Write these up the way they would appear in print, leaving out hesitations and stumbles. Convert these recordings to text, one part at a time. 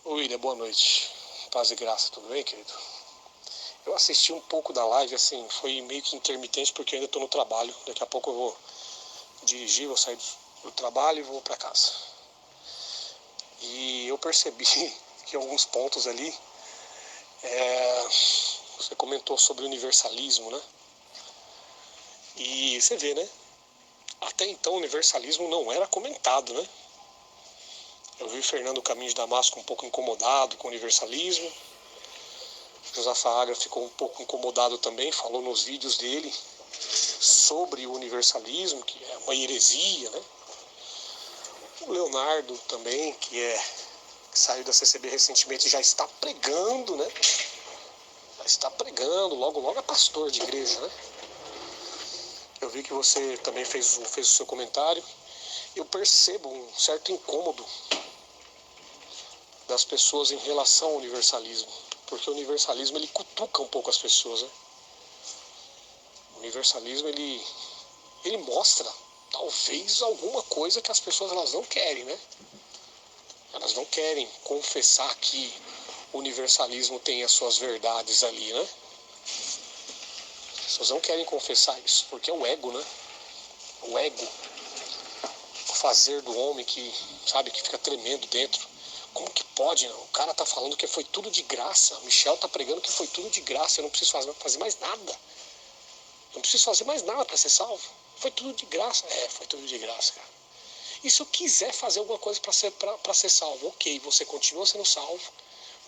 William, boa noite. Paz e graça, tudo bem, querido? Eu assisti um pouco da live, assim, foi meio que intermitente porque eu ainda estou no trabalho. Daqui a pouco eu vou dirigir, vou sair do trabalho e vou para casa. E eu percebi que alguns pontos ali, você comentou sobre universalismo, né? E você vê, né? Até então o universalismo não era comentado, né? Eu vi Fernando Caminho de Damasco um pouco incomodado com o universalismo. Josafá Agra ficou um pouco incomodado também, falou nos vídeos dele sobre o universalismo, que é uma heresia, né? O Leonardo também, que saiu da CCB recentemente, já está pregando, né? Já está pregando, logo logo é pastor de igreja, né? Eu vi que você também fez o seu comentário. Eu percebo um certo incômodo das pessoas em relação ao universalismo, porque o universalismo ele cutuca um pouco as pessoas, né? O universalismo ele mostra talvez alguma coisa que as pessoas elas não querem, né? Elas não querem confessar que o universalismo tem as suas verdades ali, né? As pessoas não querem confessar isso, porque é o ego, né? O ego, o fazer do homem que, sabe, que fica tremendo dentro. Como que pode, não? O cara tá falando que foi tudo de graça. O Michel tá pregando que foi tudo de graça. Eu não preciso fazer mais nada. Eu não preciso fazer mais nada para ser salvo. Foi tudo de graça. Foi tudo de graça, cara. E se eu quiser fazer alguma coisa para ser salvo, ok, você continua sendo salvo,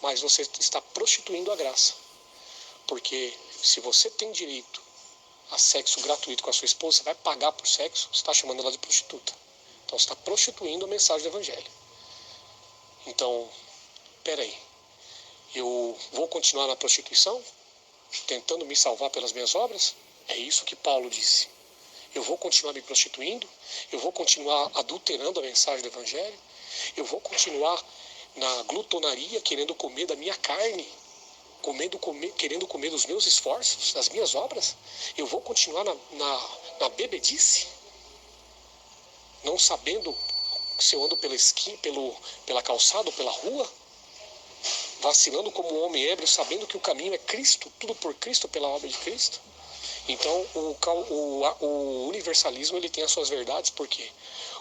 mas você está prostituindo a graça. Porque se você tem direito a sexo gratuito com a sua esposa, você vai pagar por sexo, você está chamando ela de prostituta. Então você está prostituindo a mensagem do evangelho. Então, peraí, eu vou continuar na prostituição, tentando me salvar pelas minhas obras? É isso que Paulo disse. Eu vou continuar me prostituindo, eu vou continuar adulterando a mensagem do evangelho, eu vou continuar na glutonaria, querendo comer da minha carne, querendo comer dos meus esforços, das minhas obras, eu vou continuar na bebedice, não sabendo se eu ando pela esquina, pela calçada ou pela rua, vacilando como um homem ébrio, sabendo que o caminho é Cristo, tudo por Cristo, pela obra de Cristo. Então o universalismo ele tem as suas verdades, por quê?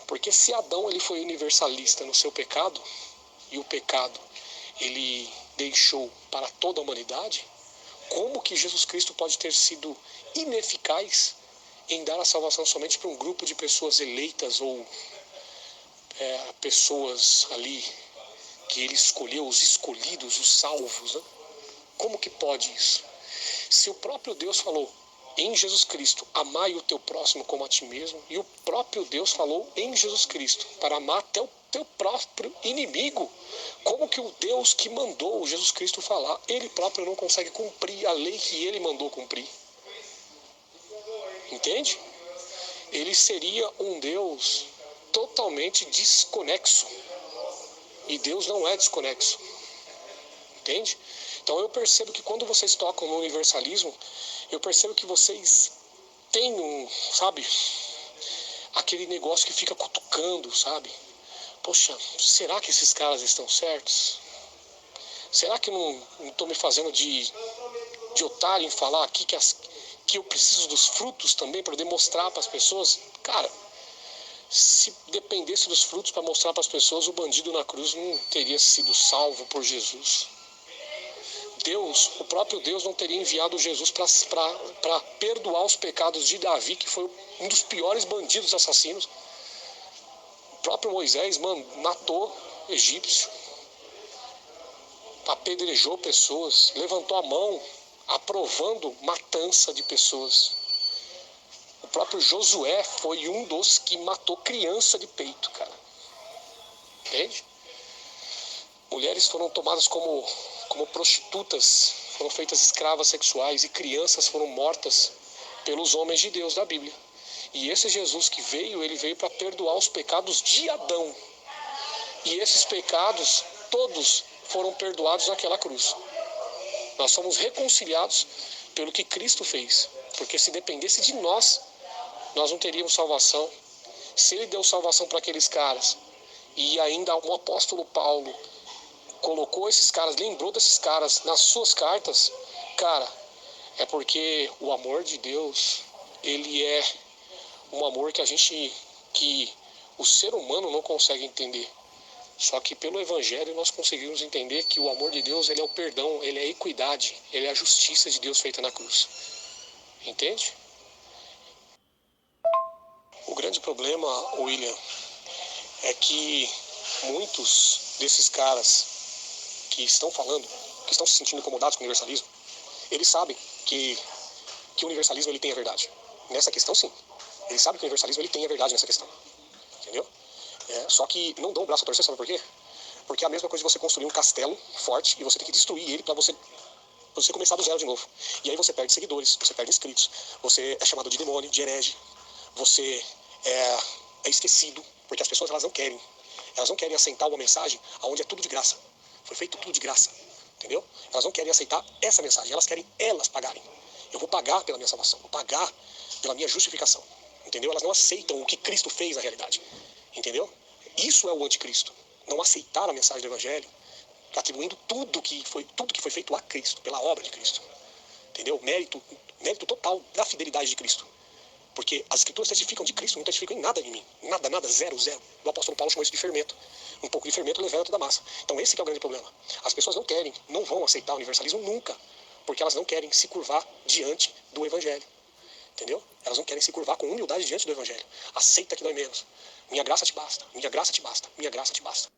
Porque se Adão ele foi universalista no seu pecado, e o pecado ele deixou para toda a humanidade, como que Jesus Cristo pode ter sido ineficaz em dar a salvação somente para um grupo de pessoas eleitas ou pessoas ali que ele escolheu, os escolhidos, os salvos, né? Como que pode isso? Se o próprio Deus falou em Jesus Cristo, amai o teu próximo como a ti mesmo, e o próprio Deus falou em Jesus Cristo, para amar até o teu próprio inimigo, como que o Deus que mandou Jesus Cristo falar, ele próprio não consegue cumprir a lei que ele mandou cumprir? Entende? Ele seria um Deus totalmente desconexo, e Deus não é desconexo. Entende? Então eu percebo que quando vocês tocam no universalismo, eu percebo que vocês têm sabe, aquele negócio que fica cutucando, sabe? Poxa, será que esses caras estão certos? Será que não estou me fazendo de otário em falar aqui que eu preciso dos frutos também para demonstrar para as pessoas? Cara, se dependesse dos frutos para mostrar para as pessoas, o bandido na cruz não teria sido salvo por Jesus. Deus, o próprio Deus não teria enviado Jesus para perdoar os pecados de Davi, que foi um dos piores bandidos assassinos. O próprio Moisés matou egípcio, apedrejou pessoas, levantou a mão aprovando matança de pessoas. O próprio Josué foi um dos que matou criança de peito, cara. Entende? Mulheres foram tomadas como prostitutas, foram feitas escravas sexuais e crianças foram mortas pelos homens de Deus da Bíblia. E esse Jesus que veio, ele veio para perdoar os pecados de Adão. E esses pecados, todos foram perdoados naquela cruz. Nós somos reconciliados pelo que Cristo fez. Porque se dependesse de nós, nós não teríamos salvação. Se ele deu salvação para aqueles caras, e ainda o apóstolo Paulo colocou esses caras, lembrou desses caras nas suas cartas, cara, é porque o amor de Deus, ele é um amor que o ser humano não consegue entender. Só que pelo Evangelho nós conseguimos entender que o amor de Deus, ele é o perdão, ele é a equidade, ele é a justiça de Deus feita na cruz. Entende? O grande problema, William, é que muitos desses caras que estão falando, que estão se sentindo incomodados com o universalismo, eles sabem que o universalismo ele tem a verdade. Nessa questão, sim. Eles sabem que o universalismo ele tem a verdade nessa questão. Entendeu? Só que não dão o braço a torcer, sabe por quê? Porque é a mesma coisa de você construir um castelo forte e você tem que destruir ele para você começar do zero de novo. E aí você perde seguidores, você perde inscritos, você é chamado de demônio, de herege, você é esquecido, porque as pessoas elas não querem aceitar uma mensagem onde é tudo de graça. Foi feito tudo de graça, entendeu? Elas não querem aceitar essa mensagem, elas querem elas pagarem. Eu vou pagar pela minha salvação, vou pagar pela minha justificação, entendeu? Elas não aceitam o que Cristo fez na realidade, entendeu? Isso é o anticristo, não aceitar a mensagem do Evangelho, atribuindo tudo que foi feito a Cristo, pela obra de Cristo, entendeu? Mérito total da fidelidade de Cristo. Porque as escrituras testificam de Cristo, não testificam em nada em mim. Nada, zero. O apóstolo Paulo chamou isso de fermento. Um pouco de fermento levanta toda a massa. Então esse que é o grande problema. As pessoas não vão aceitar o universalismo nunca, porque elas não querem se curvar diante do Evangelho. Entendeu? Elas não querem se curvar com humildade diante do Evangelho. Aceita que dói menos. Minha graça te basta, minha graça te basta, minha graça te basta.